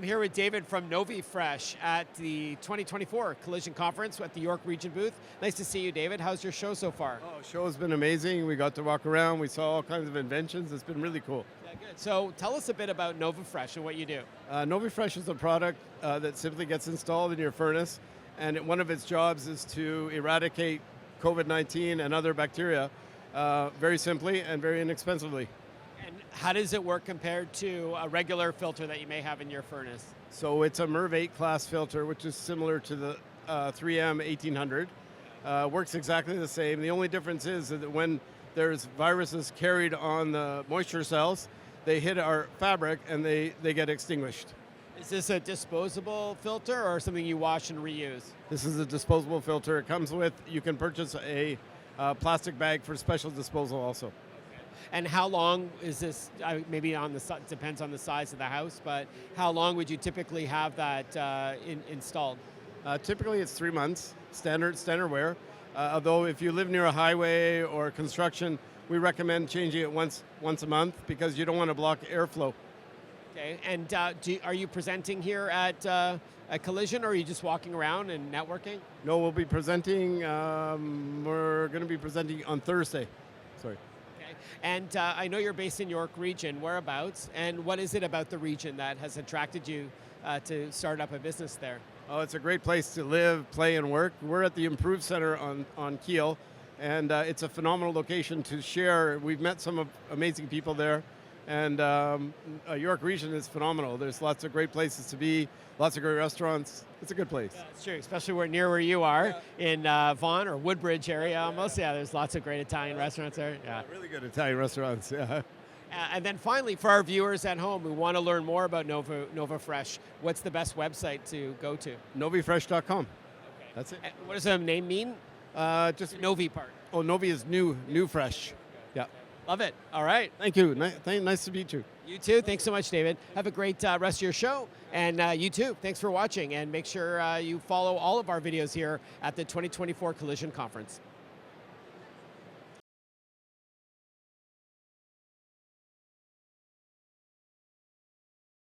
here with David from NoviFresh at the 2024 Collision Conference at the York Region booth. Nice to see you, David. How's your show so far? Oh, show has been amazing. We got to walk around. We saw all kinds of inventions. It's been really cool. Yeah, good. So tell us a bit about NoviFresh and what you do. NoviFresh is a product that simply gets installed in your furnace, and one of its jobs is to eradicate COVID-19 and other bacteria very simply and very inexpensively. And how does it work compared to a regular filter that you may have in your furnace? So it's a MERV 8 class filter, which is similar to the 3M 1800. Works exactly the same. The only difference is that when there's viruses carried on the moisture cells, they hit our fabric and they get extinguished. Is this a disposable filter or something you wash and reuse? This is a disposable filter. It comes with, you can purchase a plastic bag for special disposal also. And how long is this, maybe depends on the size of the house, but how long would you typically have that installed? Typically it's 3 months, standard wear. Although if you live near a highway or construction, we recommend changing it once a month because you don't want to block airflow. Okay, and are you presenting here at a Collision, or are you just walking around and networking? No, we'll be presenting, we're going to be presenting on Thursday. Sorry. Okay, and I know you're based in York Region. Whereabouts, and what is it about the region that has attracted you to start up a business there? Oh, it's a great place to live, play, and work. We're at the Improve Center on Kiel, and it's a phenomenal location to share. We've met some amazing people there. And York Region is phenomenal. There's lots of great places to be, lots of great restaurants. It's a good place. Yeah, it's true, especially near where you are in Vaughan or Woodbridge area almost. Yeah, there's lots of great Italian restaurants there. Yeah, really good Italian restaurants. Yeah. And then finally, for our viewers at home who want to learn more about NoviFresh, what's the best website to go to? NoviFresh.com. Okay. That's it. And what does the name mean? Just Novi part. Oh, Novi is new fresh. Yeah. Love it. All right. Thank you. Nice to meet you. You too. Thanks so much, David. Have a great rest of your show. And you too. Thanks for watching. And make sure you follow all of our videos here at the 2024 Collision Conference.